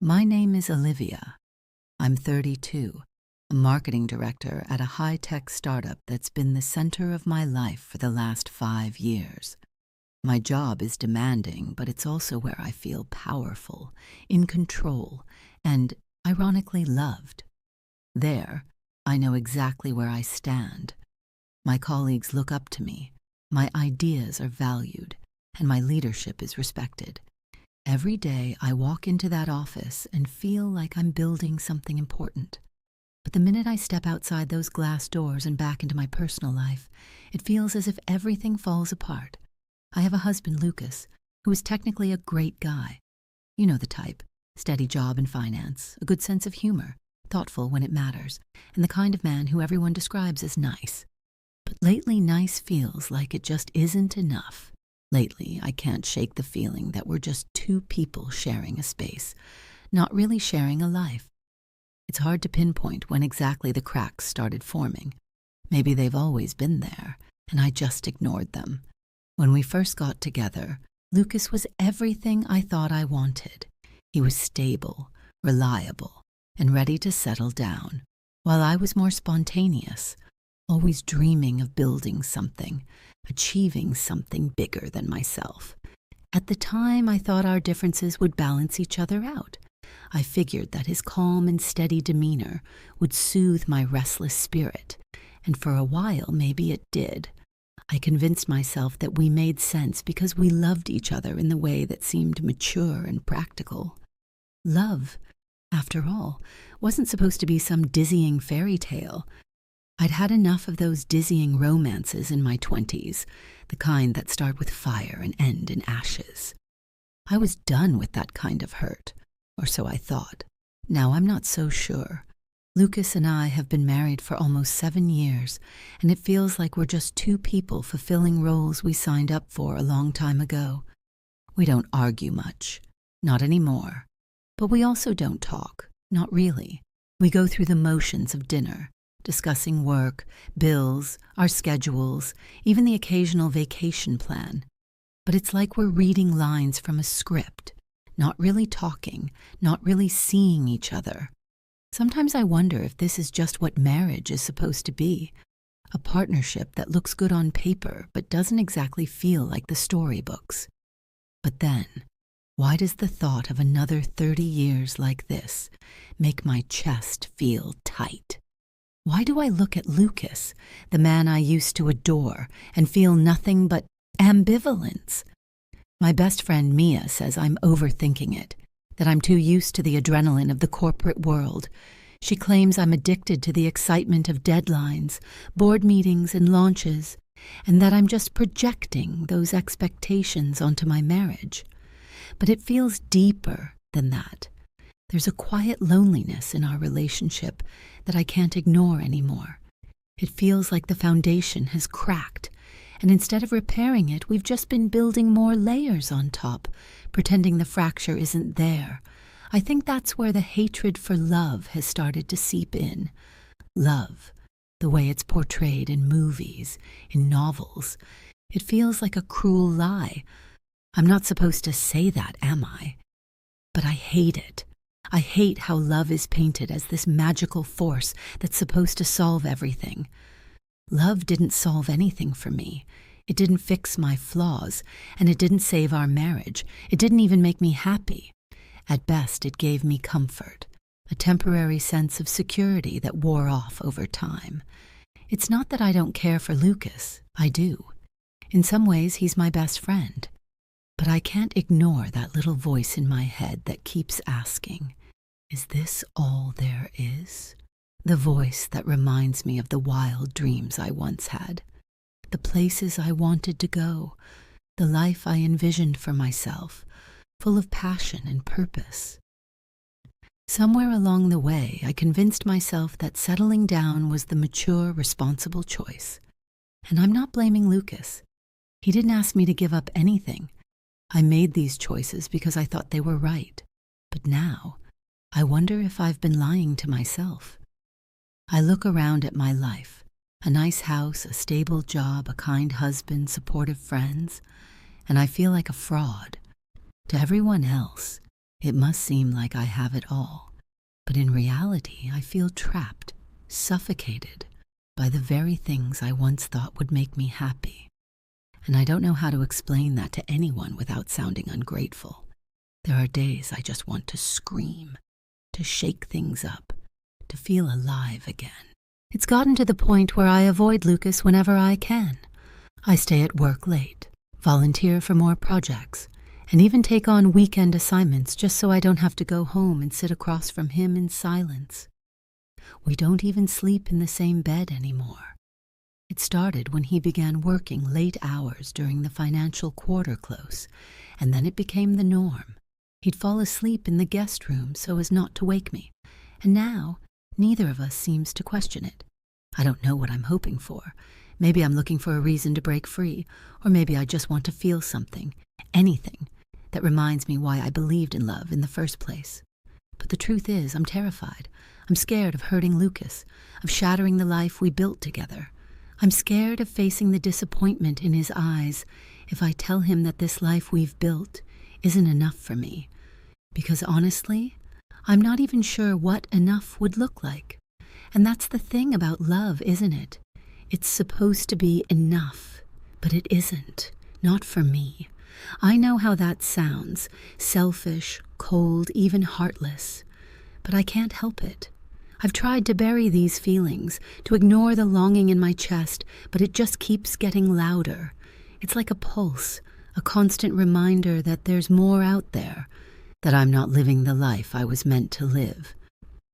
My name is Olivia. I'm 32, a marketing director at a high-tech startup that's been the center of my life for the last 5 years. My job is demanding, but it's also where I feel powerful, in control, and, ironically, loved. There, I know exactly where I stand. My colleagues look up to me, my ideas are valued, and my leadership is respected. Every day I walk into that office and feel like I'm building something important. But the minute I step outside those glass doors and back into my personal life, it feels as if everything falls apart. I have a husband, Lucas, who is technically a great guy. You know the type: steady job in finance, a good sense of humor, thoughtful when it matters, and the kind of man who everyone describes as nice. But lately, nice feels like it just isn't enough. Lately, I can't shake the feeling that we're just two people sharing a space, not really sharing a life. It's hard to pinpoint when exactly the cracks started forming. Maybe they've always been there, and I just ignored them. When we first got together, Lucas was everything I thought I wanted. He was stable, reliable, and ready to settle down, while I was more spontaneous, always dreaming of building something, achieving something bigger than myself. At the time, I thought our differences would balance each other out. I figured that his calm and steady demeanor would soothe my restless spirit, and for a while maybe it did. I convinced myself that we made sense because we loved each other in the way that seemed mature and practical. Love, after all, wasn't supposed to be some dizzying fairy tale. I'd had enough of those dizzying romances in my 20s, the kind that start with fire and end in ashes. I was done with that kind of hurt, or so I thought. Now I'm not so sure. Lucas and I have been married for almost 7 years, and it feels like we're just two people fulfilling roles we signed up for a long time ago. We don't argue much, not anymore. But we also don't talk, not really. We go through the motions of dinner, discussing work, bills, our schedules, even the occasional vacation plan. But it's like we're reading lines from a script, not really talking, not really seeing each other. Sometimes I wonder if this is just what marriage is supposed to be, a partnership that looks good on paper but doesn't exactly feel like the storybooks. But then, why does the thought of another 30 years like this make my chest feel tight? Why do I look at Lucas, the man I used to adore, and feel nothing but ambivalence? My best friend Mia says I'm overthinking it, that I'm too used to the adrenaline of the corporate world. She claims I'm addicted to the excitement of deadlines, board meetings, and launches, and that I'm just projecting those expectations onto my marriage. But it feels deeper than that. There's a quiet loneliness in our relationship that I can't ignore anymore. It feels like the foundation has cracked, and instead of repairing it, we've just been building more layers on top, pretending the fracture isn't there. I think that's where the hatred for love has started to seep in. Love, the way it's portrayed in movies, in novels. It feels like a cruel lie. I'm not supposed to say that, am I? But I hate it. I hate how love is painted as this magical force that's supposed to solve everything. Love didn't solve anything for me. It didn't fix my flaws, and it didn't save our marriage. It didn't even make me happy. At best, it gave me comfort, a temporary sense of security that wore off over time. It's not that I don't care for Lucas. I do. In some ways, he's my best friend. But I can't ignore that little voice in my head that keeps asking, is this all there is? The voice that reminds me of the wild dreams I once had, the places I wanted to go, the life I envisioned for myself, full of passion and purpose. Somewhere along the way, I convinced myself that settling down was the mature, responsible choice. And I'm not blaming Lucas. He didn't ask me to give up anything. I made these choices because I thought they were right. But now, I wonder if I've been lying to myself. I look around at my life, a nice house, a stable job, a kind husband, supportive friends, and I feel like a fraud. To everyone else, It must seem like I have it all, but in reality I feel trapped, suffocated by the very things I once thought would make me happy. And I don't know how to explain that to anyone without sounding ungrateful. There are days I just want to scream, to shake things up, to feel alive again. It's gotten to the point where I avoid Lucas whenever I can. I stay at work late, volunteer for more projects, and even take on weekend assignments just so I don't have to go home and sit across from him in silence. We don't even sleep in the same bed anymore. It started when he began working late hours during the financial quarter close, and then it became the norm. He'd fall asleep in the guest room so as not to wake me, and now neither of us seems to question it. I don't know what I'm hoping for. Maybe I'm looking for a reason to break free, or maybe I just want to feel something, anything, that reminds me why I believed in love in the first place. But the truth is, I'm terrified. I'm scared of hurting Lucas, of shattering the life we built together. I'm scared of facing the disappointment in his eyes if I tell him that this life we've built isn't enough for me. Because honestly, I'm not even sure what enough would look like. And that's the thing about love, isn't it? It's supposed to be enough, but it isn't. Not for me. I know how that sounds, selfish, cold, even heartless. But I can't help it. I've tried to bury these feelings, to ignore the longing in my chest, but it just keeps getting louder. It's like a pulse, a constant reminder that there's more out there, that I'm not living the life I was meant to live.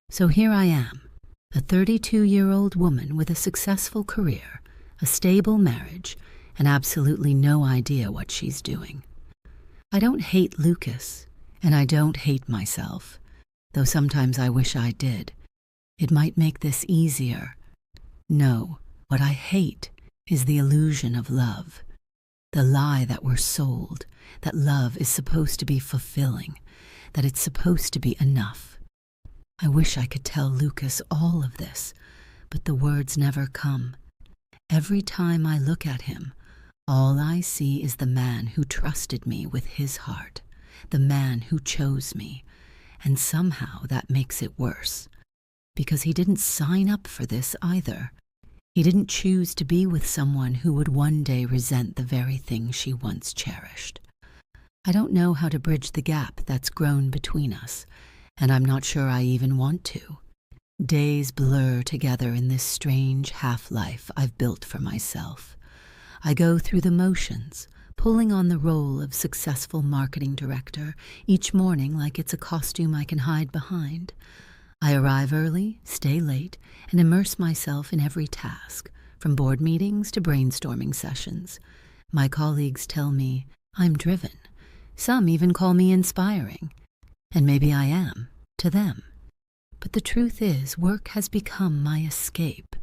So here I am, a 32-year-old woman with a successful career, a stable marriage, and absolutely no idea what she's doing. I don't hate Lucas, and I don't hate myself, though sometimes I wish I did. It might make this easier. No, what I hate is the illusion of love, the lie that we're sold, that love is supposed to be fulfilling, that it's supposed to be enough. I wish I could tell Lucas all of this, but the words never come. Every time I look at him, all I see is the man who trusted me with his heart, the man who chose me, and somehow that makes it worse, because he didn't sign up for this either. He didn't choose to be with someone who would one day resent the very thing she once cherished. I don't know how to bridge the gap that's grown between us, and I'm not sure I even want to. Days blur together in this strange half-life I've built for myself. I go through the motions, pulling on the role of successful marketing director each morning like it's a costume I can hide behind. I arrive early, stay late, and immerse myself in every task, from board meetings to brainstorming sessions. My colleagues tell me I'm driven. Some even call me inspiring. And maybe I am, to them. But the truth is, work has become my escape.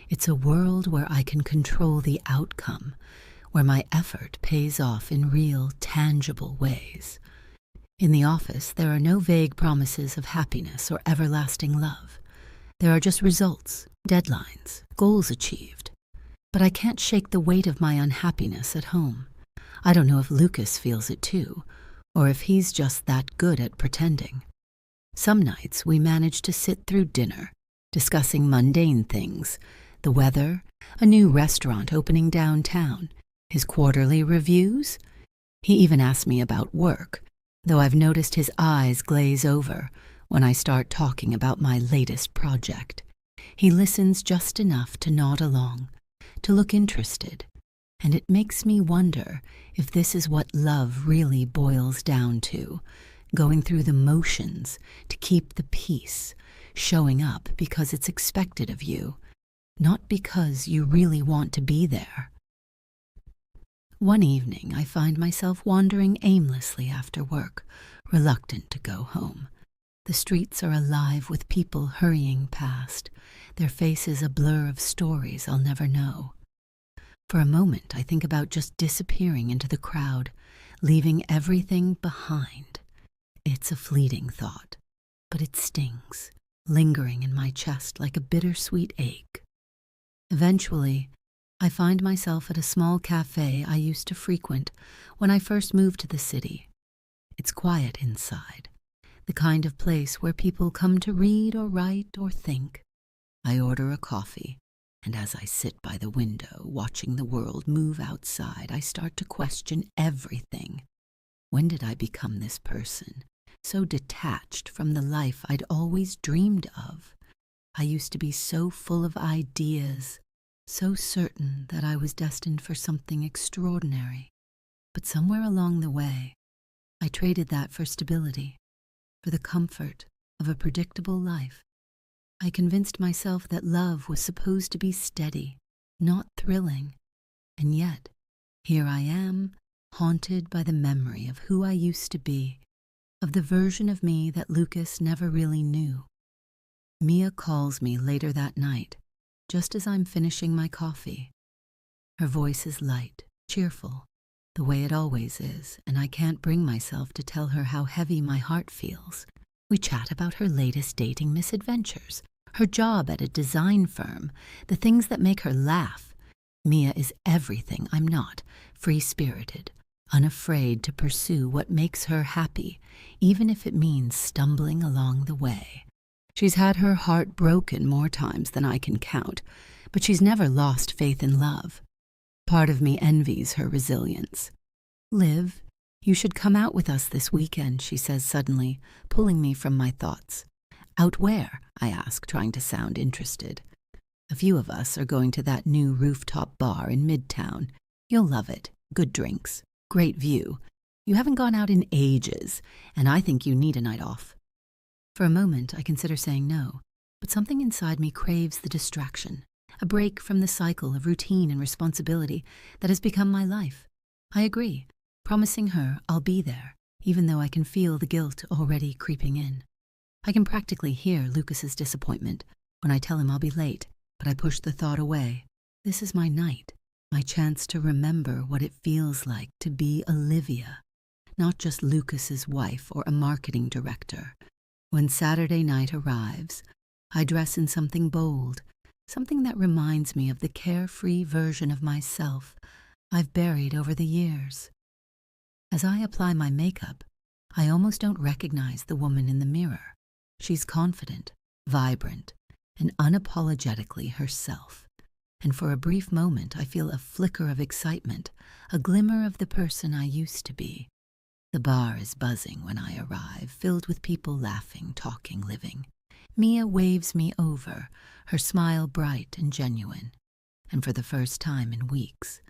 It's a world where I can control the outcome, where my effort pays off in real, tangible ways. In the office, there are no vague promises of happiness or everlasting love. There are just results, deadlines, goals achieved. But I can't shake the weight of my unhappiness at home. I don't know if Lucas feels it too, or if he's just that good at pretending. Some nights we manage to sit through dinner, discussing mundane things, the weather, a new restaurant opening downtown, his quarterly reviews. He even asks me about work, though I've noticed his eyes glaze over when I start talking about my latest project. He listens just enough to nod along, to look interested, and it makes me wonder if this is what love really boils down to, going through the motions to keep the peace, showing up because it's expected of you, not because you really want to be there. One evening, I find myself wandering aimlessly after work, reluctant to go home. The streets are alive with people hurrying past, their faces a blur of stories I'll never know. For a moment, I think about just disappearing into the crowd, leaving everything behind. It's a fleeting thought, but it stings, lingering in my chest like a bittersweet ache. Eventually, I find myself at a small cafe I used to frequent when I first moved to the city. It's quiet inside, the kind of place where people come to read or write or think. I order a coffee, and as I sit by the window watching the world move outside, I start to question everything. When did I become this person, so detached from the life I'd always dreamed of? I used to be so full of ideas, so certain that I was destined for something extraordinary. But somewhere along the way, I traded that for stability, for the comfort of a predictable life. I convinced myself that love was supposed to be steady, not thrilling. And yet, here I am, haunted by the memory of who I used to be, of the version of me that Lucas never really knew. Mia calls me later that night, just as I'm finishing my coffee. Her voice is light, cheerful, the way it always is, and I can't bring myself to tell her how heavy my heart feels. We chat about her latest dating misadventures, her job at a design firm, the things that make her laugh. Mia is everything I'm not, free-spirited, unafraid to pursue what makes her happy, even if it means stumbling along the way. She's had her heart broken more times than I can count, but she's never lost faith in love. Part of me envies her resilience. "Liv, you should come out with us this weekend," she says suddenly, pulling me from my thoughts. "Out where?" I ask, trying to sound interested. "A few of us are going to that new rooftop bar in Midtown. You'll love it. Good drinks. Great view. You haven't gone out in ages, and I think you need a night off." For a moment, I consider saying no, but something inside me craves the distraction, a break from the cycle of routine and responsibility that has become my life. I agree, promising her I'll be there, even though I can feel the guilt already creeping in. I can practically hear Lucas's disappointment when I tell him I'll be late, but I push the thought away. This is my night, my chance to remember what it feels like to be Olivia, not just Lucas's wife or a marketing director. When Saturday night arrives, I dress in something bold, something that reminds me of the carefree version of myself I've buried over the years. As I apply my makeup, I almost don't recognize the woman in the mirror. She's confident, vibrant, and unapologetically herself. And for a brief moment, I feel a flicker of excitement, a glimmer of the person I used to be. The bar is buzzing when I arrive, filled with people laughing, talking, living. Mia waves me over, her smile bright and genuine. And for the first time in weeks,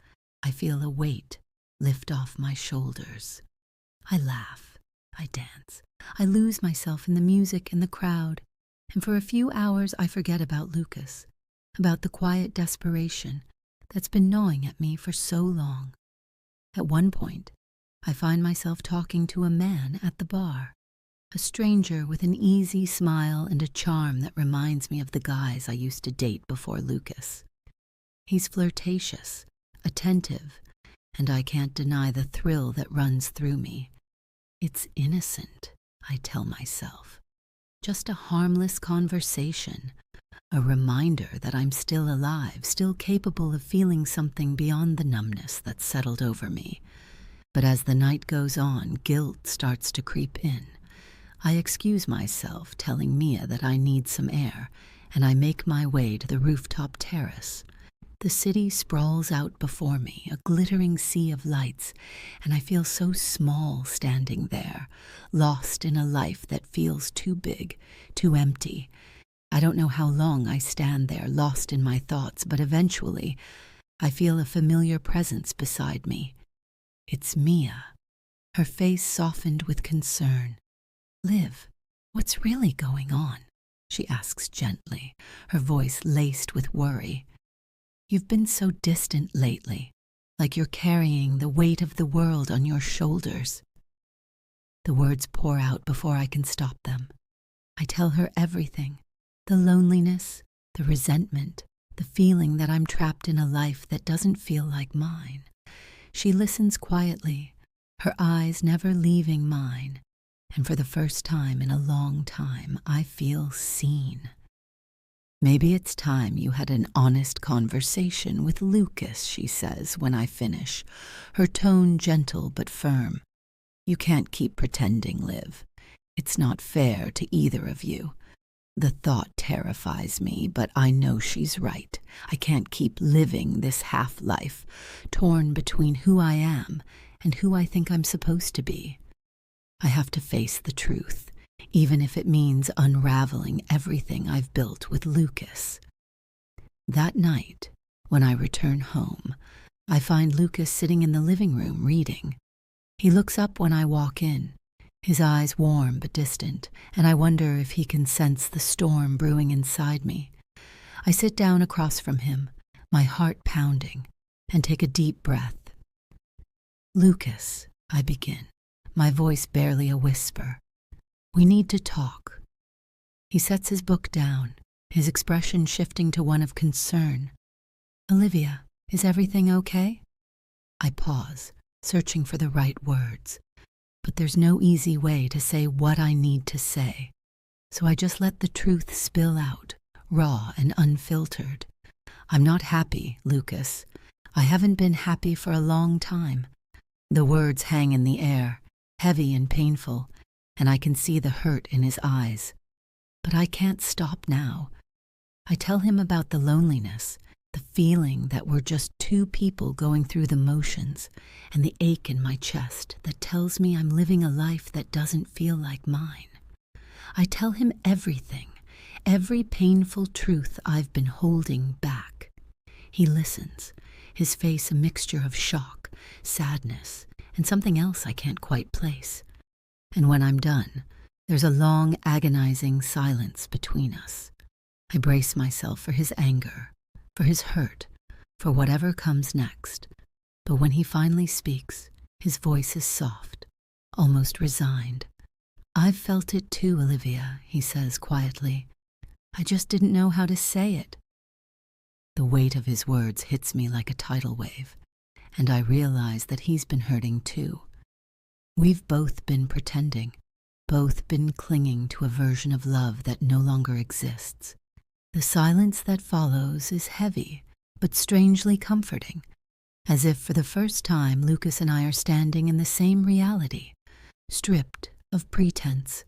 I feel a weight lift off my shoulders. I laugh, I dance, I lose myself in the music and the crowd, and for a few hours I forget about Lucas, about the quiet desperation that's been gnawing at me for so long. At one point, I find myself talking to a man at the bar, a stranger with an easy smile and a charm that reminds me of the guys I used to date before Lucas. He's flirtatious, attentive, and I can't deny the thrill that runs through me. It's innocent, I tell myself. Just a harmless conversation, a reminder that I'm still alive, still capable of feeling something beyond the numbness that's settled over me. But as the night goes on, guilt starts to creep in. I excuse myself, telling Mia that I need some air, and I make my way to the rooftop terrace. The city sprawls out before me, a glittering sea of lights, and I feel so small standing there, lost in a life that feels too big, too empty. I don't know how long I stand there, lost in my thoughts, but eventually I feel a familiar presence beside me. It's Mia, her face softened with concern. "Liv, what's really going on?" she asks gently, her voice laced with worry. "You've been so distant lately, like you're carrying the weight of the world on your shoulders." The words pour out before I can stop them. I tell her everything, the loneliness, the resentment, the feeling that I'm trapped in a life that doesn't feel like mine. She listens quietly, her eyes never leaving mine, and for the first time in a long time, I feel seen. "Maybe it's time you had an honest conversation with Lucas," she says when I finish, her tone gentle but firm. "You can't keep pretending, Liv. It's not fair to either of you. The thought terrifies me, but I know she's right. I can't keep living this half-life, torn between who I am and who I think I'm supposed to be. I have to face the truth, even if it means unraveling everything I've built with Lucas. That night, when I return home, I find Lucas sitting in the living room reading. He looks up when I walk in, his eyes warm but distant, and I wonder if he can sense the storm brewing inside me. I sit down across from him, my heart pounding, and take a deep breath. "Lucas," I begin, my voice barely a whisper. "We need to talk." He sets his book down, his expression shifting to one of concern. "Olivia, is everything okay?" I pause, searching for the right words. But there's no easy way to say what I need to say, so I just let the truth spill out, raw and unfiltered. I'm not happy, Lucas. I haven't been happy for a long time. The words hang in the air, heavy and painful, and I can see the hurt in his eyes. But I can't stop now. I tell him about the loneliness, the feeling that we're just two people going through the motions, and the ache in my chest that tells me I'm living a life that doesn't feel like mine. I tell him everything, every painful truth I've been holding back. He listens, his face a mixture of shock, sadness, and something else I can't quite place. And when I'm done, there's a long, agonizing silence between us. I brace myself for his anger, for his hurt, for whatever comes next. But when he finally speaks, his voice is soft, almost resigned. "I've felt it too, Olivia," he says quietly. "I just didn't know how to say it." The weight of his words hits me like a tidal wave, and I realize that he's been hurting too. We've both been pretending, both been clinging to a version of love that no longer exists. The silence that follows is heavy, but strangely comforting, as if for the first time Lucas and I are standing in the same reality, stripped of pretense.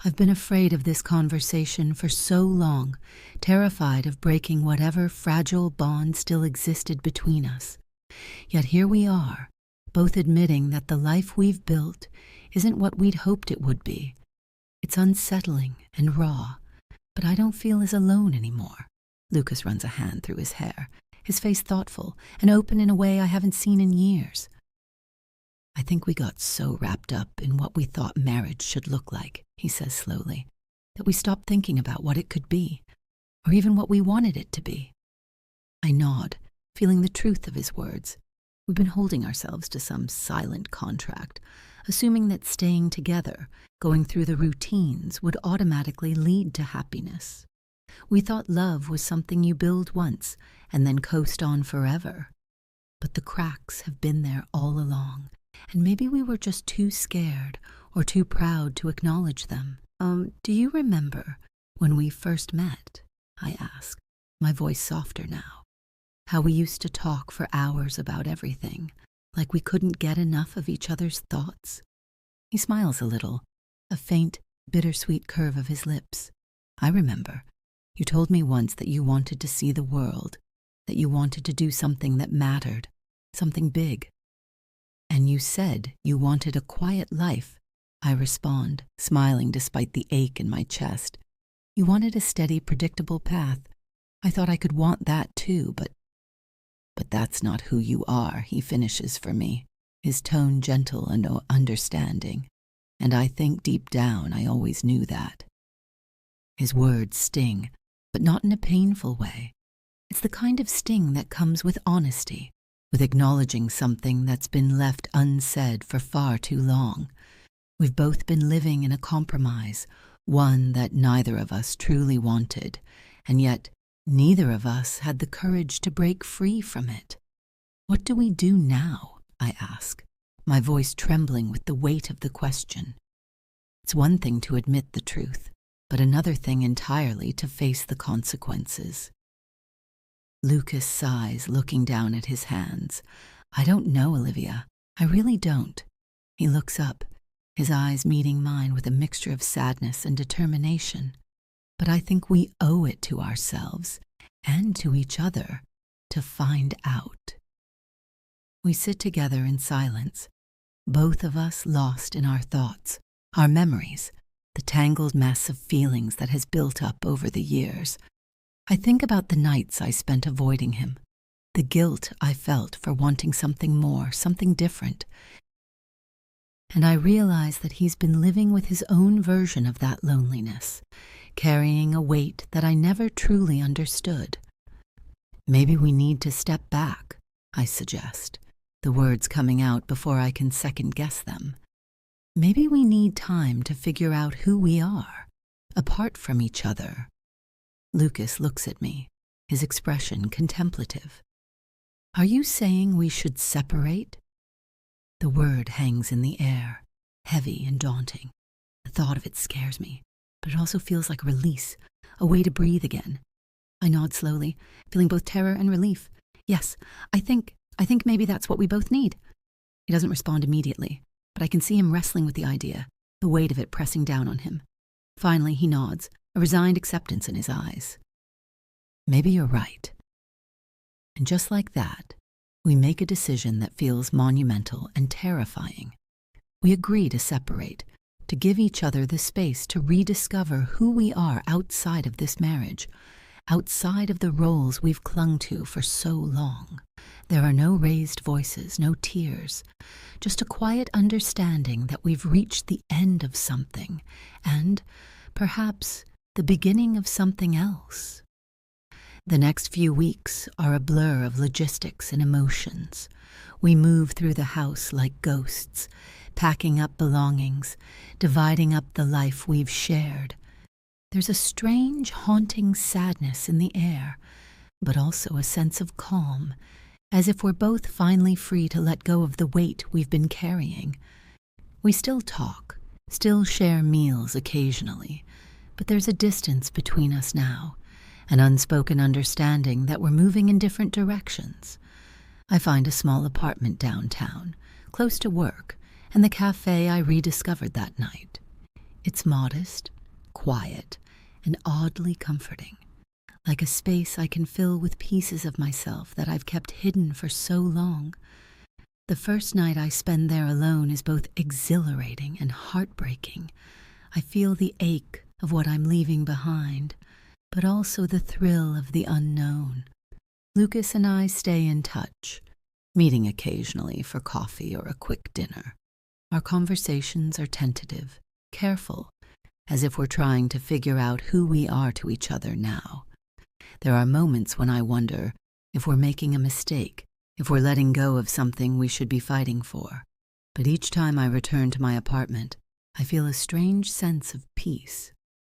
I've been afraid of this conversation for so long, terrified of breaking whatever fragile bond still existed between us. Yet here we are, both admitting that the life we've built isn't what we'd hoped it would be. It's unsettling and raw, but I don't feel as alone anymore. Lucas runs a hand through his hair, his face thoughtful and open in a way I haven't seen in years. "I think we got so wrapped up in what we thought marriage should look like," he says slowly, "that we stopped thinking about what it could be, or even what we wanted it to be." I nod, feeling the truth of his words. We've been holding ourselves to some silent contract, assuming that staying together, going through the routines, would automatically lead to happiness. We thought love was something you build once and then coast on forever. But the cracks have been there all along, and maybe we were just too scared or too proud to acknowledge them. Do you remember when we first met?" I ask, my voice softer now. "How we used to talk for hours about everything, like we couldn't get enough of each other's thoughts?" He smiles a little, a faint, bittersweet curve of his lips. "I remember. You told me once that you wanted to see the world, that you wanted to do something that mattered, something big. And you said you wanted a quiet life," I respond, smiling despite the ache in my chest. "You wanted a steady, predictable path. I thought I could want that too, but that's not who you are," he finishes for me, his tone gentle and understanding. And I think deep down I always knew that. His words sting, but not in a painful way. It's the kind of sting that comes with honesty, with acknowledging something that's been left unsaid for far too long. We've both been living in a compromise, one that neither of us truly wanted, and yet neither of us had the courage to break free from it. "What do we do now?" I ask, my voice trembling with the weight of the question. It's one thing to admit the truth, but another thing entirely to face the consequences. Lucas sighs, looking down at his hands. "I don't know, Olivia. I really don't." He looks up, his eyes meeting mine with a mixture of sadness and determination. But I think we owe it to ourselves and to each other to find out. We sit together in silence, both of us lost in our thoughts, our memories, the tangled mess of feelings that has built up over the years. I think about the nights I spent avoiding him, the guilt I felt for wanting something more, something different. And I realize that he's been living with his own version of that loneliness, carrying a weight that I never truly understood. Maybe we need to step back, I suggest, the words coming out before I can second-guess them. Maybe we need time to figure out who we are, apart from each other. Lucas looks at me, his expression contemplative. Are you saying we should separate? The word hangs in the air, heavy and daunting. The thought of it scares me, but it also feels like release, a way to breathe again. I nod slowly, feeling both terror and relief. Yes, I think maybe that's what we both need. He doesn't respond immediately, but I can see him wrestling with the idea, the weight of it pressing down on him. Finally, he nods, a resigned acceptance in his eyes. Maybe you're right. And just like that, we make a decision that feels monumental and terrifying. We agree to separate, to give each other the space to rediscover who we are outside of this marriage, outside of the roles we've clung to for so long. There are no raised voices, no tears, just a quiet understanding that we've reached the end of something, and perhaps the beginning of something else. The next few weeks are a blur of logistics and emotions. We move through the house like ghosts, packing up belongings, dividing up the life we've shared. There's a strange, haunting sadness in the air, but also a sense of calm, as if we're both finally free to let go of the weight we've been carrying. We still talk, still share meals occasionally, but there's a distance between us now, an unspoken understanding that we're moving in different directions. I find a small apartment downtown, close to work, and the cafe I rediscovered that night. It's modest, quiet, and oddly comforting, like a space I can fill with pieces of myself that I've kept hidden for so long. The first night I spend there alone is both exhilarating and heartbreaking. I feel the ache of what I'm leaving behind, but also the thrill of the unknown. Lucas and I stay in touch, meeting occasionally for coffee or a quick dinner. Our conversations are tentative, careful, as if we're trying to figure out who we are to each other now. There are moments when I wonder if we're making a mistake, if we're letting go of something we should be fighting for. But each time I return to my apartment, I feel a strange sense of peace,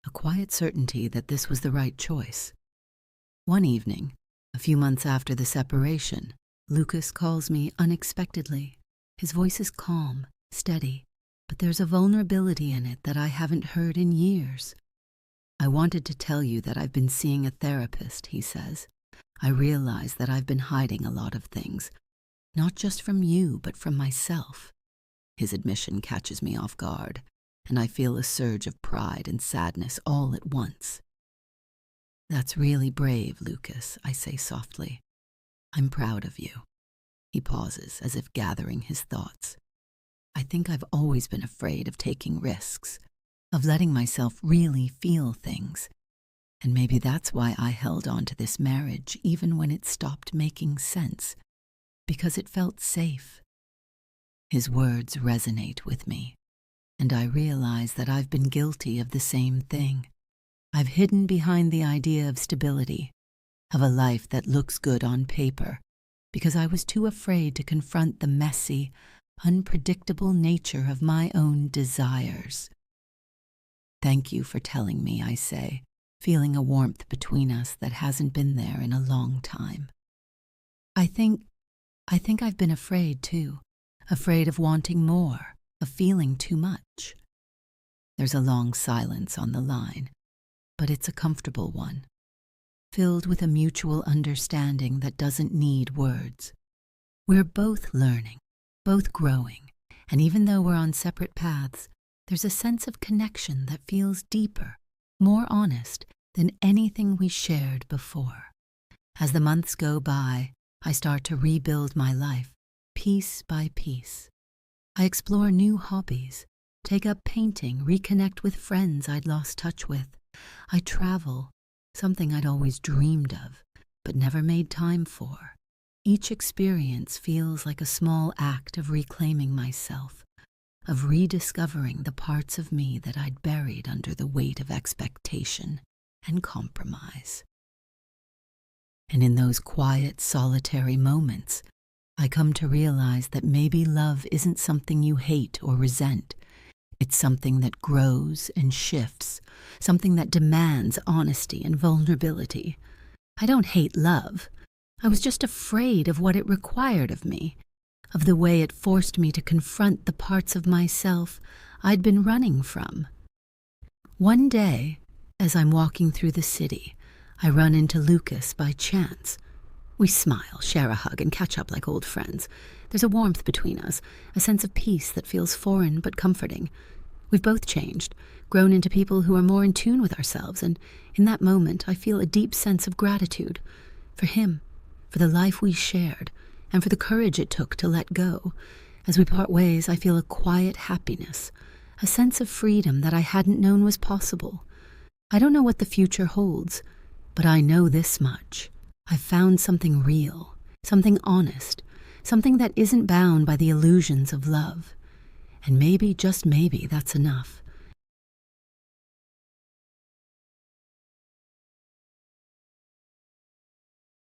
a quiet certainty that this was the right choice. One evening, a few months after the separation, Lucas calls me unexpectedly. His voice is calm, steady, but there's a vulnerability in it that I haven't heard in years. I wanted to tell you that I've been seeing a therapist, he says. I realize that I've been hiding a lot of things, not just from you, but from myself. His admission catches me off guard, and I feel a surge of pride and sadness all at once. That's really brave, Lucas, I say softly. I'm proud of you. He pauses, as if gathering his thoughts. I think I've always been afraid of taking risks, of letting myself really feel things. And maybe that's why I held on to this marriage even when it stopped making sense, because it felt safe. His words resonate with me, and I realize that I've been guilty of the same thing. I've hidden behind the idea of stability, of a life that looks good on paper, because I was too afraid to confront the messy, unpredictable nature of my own desires. Thank you for telling me, I say, feeling a warmth between us that hasn't been there in a long time. I think I've been afraid too, afraid of wanting more, of feeling too much. There's a long silence on the line, but it's a comfortable one, filled with a mutual understanding that doesn't need words. We're both learning, both growing, and even though we're on separate paths, there's a sense of connection that feels deeper, more honest than anything we shared before. As the months go by, I start to rebuild my life, piece by piece. I explore new hobbies, take up painting, reconnect with friends I'd lost touch with. I travel, something I'd always dreamed of, but never made time for. Each experience feels like a small act of reclaiming myself, of rediscovering the parts of me that I'd buried under the weight of expectation and compromise. And in those quiet, solitary moments, I come to realize that maybe love isn't something you hate or resent. It's something that grows and shifts, something that demands honesty and vulnerability. I don't hate love. I was just afraid of what it required of me, of the way it forced me to confront the parts of myself I'd been running from. One day, as I'm walking through the city, I run into Lucas by chance. We smile, share a hug, and catch up like old friends. There's a warmth between us, a sense of peace that feels foreign but comforting. We've both changed, grown into people who are more in tune with ourselves, and in that moment I feel a deep sense of gratitude for him, for the life we shared, and for the courage it took to let go. As we part ways, I feel a quiet happiness, a sense of freedom that I hadn't known was possible. I don't know what the future holds, but I know this much. I've found something real, something honest, something that isn't bound by the illusions of love. And maybe, just maybe, that's enough.